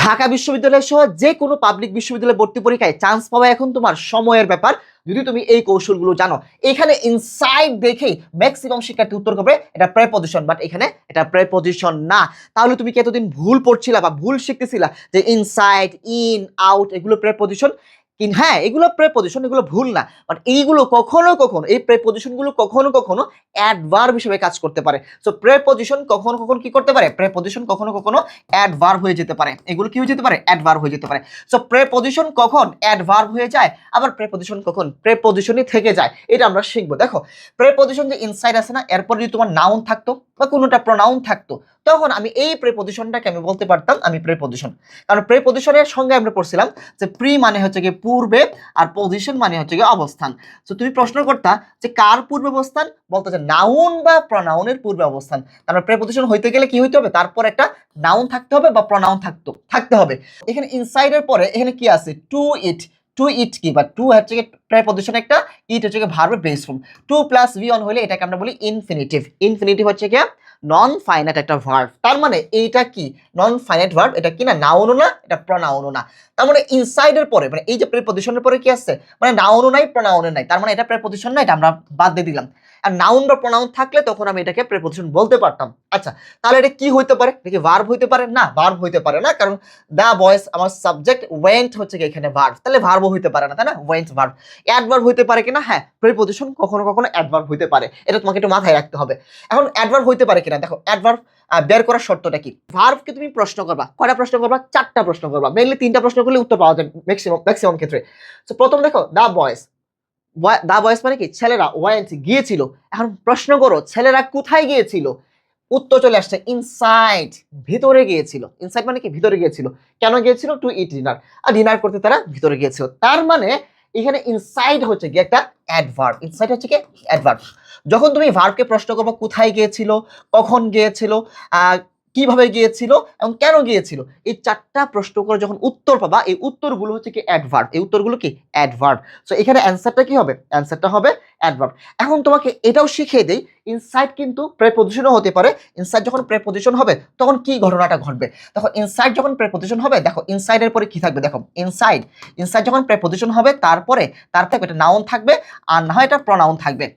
ঢাকা বিশ্ববিদ্যালয় সহ যে কোনো পাবলিক বিশ্ববিদ্যালয় ভর্তি পরীক্ষায় চান্স পাওয়া এখন তোমার সময়ের ব্যাপার, যদি তুমি এই কৌশলগুলো জানো। এখানে ইনসাইড দেখেই ম্যাক্সিমাম শিক্ষার্থী উত্তর করবে এটা প্রেপজিশন, বাট এখানে এটা প্রেপজিশন না। তাহলে তুমি কি এতদিন ভুল পড়ছিলা বা ভুল শিখতেছিলা যে ইনসাইড, ইন, আউট এগুলো প্রেপজিশন? হ্যাঁ, এগুলো প্রেপজিশন, এগুলো ভুল না, বাট এইগুলো কখনো কখনো, এই প্রেপজিশনগুলো কখনো কখনো অ্যাডভার্ব হিসেবে কাজ করতে পারে। সো প্রেপজিশন কখনো কখনো কি করতে পারে? প্রেপজিশন কখনো কখনো অ্যাডভার্ব হয়ে যেতে পারে। এগুলো কি হয়ে যেতে পারে? অ্যাডভার্ব হয়ে যেতে পারে। সো প্রেপজিশন কখন অ্যাডভার্ব হয়ে যায়, আবার প্রেপজিশন কখন প্রেপজিশনই থেকে যায়, এটা আমরা শিখবো। দেখো, প্রেপজিশন যে ইনসাইড আছে না, এরপর যদি তোমার নাউন থাকতো বা কোনোটা প্রোনাউন থাকতো, তখন আমি এই প্রেপজিশনটাকে আমি বলতে পারতাম আমি প্রেপজিশন। কারণ প্রেপজিশনের সঙ্গে আমরা পড়ছিলাম যে প্রি মানে হচ্ছে গিয়ে পূর্বে, আর পজিশন মানে হচ্ছে গিয়ে অবস্থান। তো তুমি প্রশ্ন করতা যে কার পূর্বে অবস্থান, বলতো যে নাউন বা প্রনাউনের পূর্বে অবস্থান। তারপর প্রেপজিশন হইতে গেলে কি হইতে হবে? তারপর একটা নাউন থাকতে হবে বা প্রনাউন থাকতে হবে। এখানে ইনসাইডের পরে এখানে কি আছে? টু ইট। টু ইট কি, বা টু হচ্ছে গিয়ে প্রেপজিশন একটা, ইট হচ্ছে গিয়ে ভার্বের base form. To plus V one হলে এটাকে আমরা বলি ইনফিনিটিভ। ইনফিনিটিভ হচ্ছে গিয়ে নন ফাইনাইট একটা ভার্ব। তার মানে এইটা কি? Non finite verb. এটা কি না? নাউনও না, এটা প্রনাউনও না। তার মানে ইনসাইডের পরে, মানে এই যে প্রেপজিশনের পরে কি আছে, মানে নাউনও নাই, প্রনাউনও নাই, তার মানে এটা প্রেপজিশন না, এটা আমরা বাদ দিয়ে দিলাম। আর নাউন বা প্রনাউন থাকলে তখন আমি এটাকে প্রেপজিশন বলতে পারতাম। আচ্ছা, তাহলে এটা কি হইতে পারে? এটা কি ভার্ব হইতে পারে? না, ভার্ব হইতে পারে না, কারণ দা বয়েজ আমার সাবজেক্ট, ওয়েন্ট হচ্ছে কি এখানে ভার্ব, তাহলে ভার্বও হইতে পারে না, তাই না? Went verb. অ্যাডভার্ব হইতে পারে কিনা? হ্যাঁ, প্রেপজিশন কখনো কখনো অ্যাডভার্ব হইতে পারে, এটা তোমাকে একটু মাথায় রাখতে হবে। এখন অ্যাডভার্ব হইতে পারে কিনা, দেখো অ্যাডভার্ব বের করার শর্তটা কি? ভার্বকে তুমি প্রশ্ন করবা, কয়টা প্রশ্ন করবা? 4টা প্রশ্ন করবা। মেইনলি 3টা প্রশ্ন করলে উত্তর পাওয়া যায় ম্যাক্সিমাম ক্ষেত্রে। তো প্রথম দেখো দা বয়েজ। দা বয়েজ মানে কি? ছেলেরা। ওয়েন্ট গিয়েছিল। এখন প্রশ্ন করো ছেলেরা কোথায় গিয়েছিল? উত্তর চলে আসছে ইনসাইড, ভিতরে গিয়েছিল। ইনসাইড মানে কি? ভিতরে গিয়েছিল। কেন গিয়েছিল? টু ইট ডিনার। আর ডিনার করতে তারা ভিতরে গিয়েছিল। তার মানে এখানে ইনসাইড হচ্ছে কি একটা অ্যাডভার্ব। ইনসাইড হচ্ছে কি অ্যাডভার্ব। যখন তুমি ভার্বকে প্রশ্ন করবে কোথায় গিয়েছিল, কখন গিয়েছিল, কিভাবে গিয়েছিল এবং কেন গিয়েছিল, এই 4টা প্রশ্ন করে যখন উত্তর পাবা, এই উত্তরগুলো হচ্ছে কি অ্যাডভার্ব। এই উত্তরগুলো কি? অ্যাডভার্ব। সো এখানে অ্যানসারটা কি হবে? অ্যানসারটা হবে অ্যাডভার্ব। এখন তোমাকে এটাও শিখিয়ে দেই, ইনসাইড কিন্তু প্রেপজিশনও হতে পারে। ইনসাইড যখন প্রেপজিশন হবে তখন কি ঘটনাটা ঘটবে? দেখো ইনসাইড যখন প্রেপজিশন হবে, দেখো ইনসাইডের পরে কি থাকবে? দেখো ইনসাইড, ইনসাইড যখন প্রেপজিশন হবে তারপরে এটা নাউন থাকবে, আর না হয় এটা প্রনাউন থাকবে।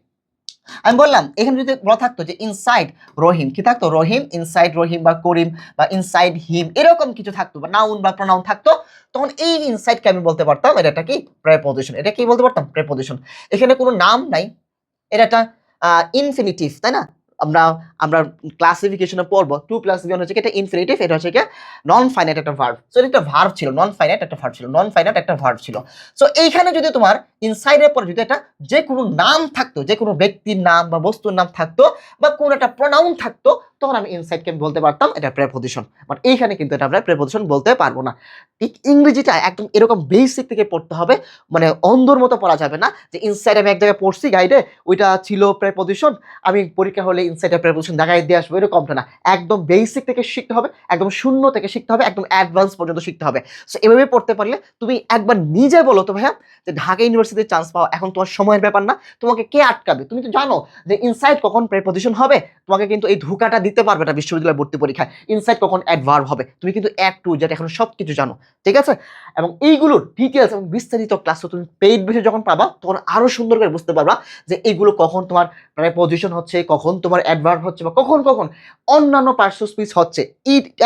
আমি বললাম এখানে যদি বলা থাকতো যে ইনসাইড রহিম, কি থাকতো? রহিম, ইনসাইড রহিম বা করিম বা ইনসাইড হিম, এরকম কিছু থাকতো, বা নাউন বা প্রনাউন থাকতো, তখন এই ইনসাইডকে আমি বলতে পারতাম এটা কি? প্রেপজিশন। এটা কি বলতে পারতাম? প্রেপজিশন। এখানে কোনো নাম নাই, এটা একটা ইনফিনিটিভ, তাই না? আমরা আমরা ক্লাসিফিকেশনে পড়বো 2 + b হচ্ছে কি এটা ইনফিনিটিভ, এটা হচ্ছে কি নন ফাইনাইট একটা ভার্ব। সো এটা একটা ভার্ব ছিল, নন ফাইনাইট একটা ভার্ব ছিল, নন ফাইনাইট একটা ভার্ব ছিল। সো এইখানে যদি তোমার ইনসাইডের পরে যদি এটা যে কোনো নাম থাকতো, যে কোনো ব্যক্তির নাম বা বস্তুর নাম থাকতো, বা কোনো একটা প্রনাউন থাকতো, তখন আমি ইনসাইডকে বলতে পারতাম এটা প্রেপজিশন। বাট এইখানে কিন্তু এটা আমরা প্রেপজিশন বলতে পারবো না। ঠিক ইংরেজিটা একদম এরকম বেসিক থেকে পড়তে হবে, মানে অন্ধর মতো পড়া যাবে না যে ইনসাইড আমি এক জায়গায় পড়ছি গাইডে, ওইটা ছিল প্রেপজিশন, আমি পরীক্ষা হলে ইনসাইডের প্রেপজিশন দেখাই দিয়ে আসবো, এরকমটা না। একদম বেসিক থেকে শিখতে হবে, একদম শূন্য থেকে শিখতে হবে, একদম অ্যাডভান্স পর্যন্ত শিখতে হবে। সো এভাবে পড়তে পারলে তুমি একবার নিজে বলো তো ভাইয়া, যে ঢাকা ইউনিভার্সিটিতে চান্স পাওয়া এখন তোমার সময়ের ব্যাপার না, তোমাকে কে আটকাবে? তুমি তো জানো যে ইনসাইড কখন প্রেপজিশন হবে, তোমাকে কিন্তু এই ধোঁকাটা দিতে পারবে না বিশ্ববিদ্যালয় ভর্তি পরীক্ষায়। ইনসাইড কখন অ্যাডভার্ব হবে, তুমি কিন্তু A to Z এখন সব কিছু জানো, ঠিক আছে? এবং এইগুলোর ডিটেলস এবং বিস্তারিত ক্লাস তুমি পেইড বেসে যখন পাবা, তখন আরো সুন্দর করে বুঝতে পারবা যে এইগুলো কখন তোমার প্রেপজিশন হচ্ছে, কখন তোমার অ্যাডভার্ব হচ্ছে, বা কখন কখন অন্যান্য পার্টস অফ স্পিচ হচ্ছে।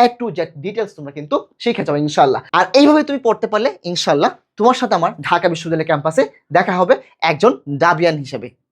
A to Z ডিটেলস তোমরা কিন্তু শিখে যাবে ইনশাআল্লাহ। আর এইভাবে তুমি পড়তে পারলে ইনশাআল্লাহ তোমার সাথে আমার ঢাকা বিশ্ববিদ্যালয় ক্যাম্পাসে দেখা হবে একজন ডাবিয়ান হিসেবে।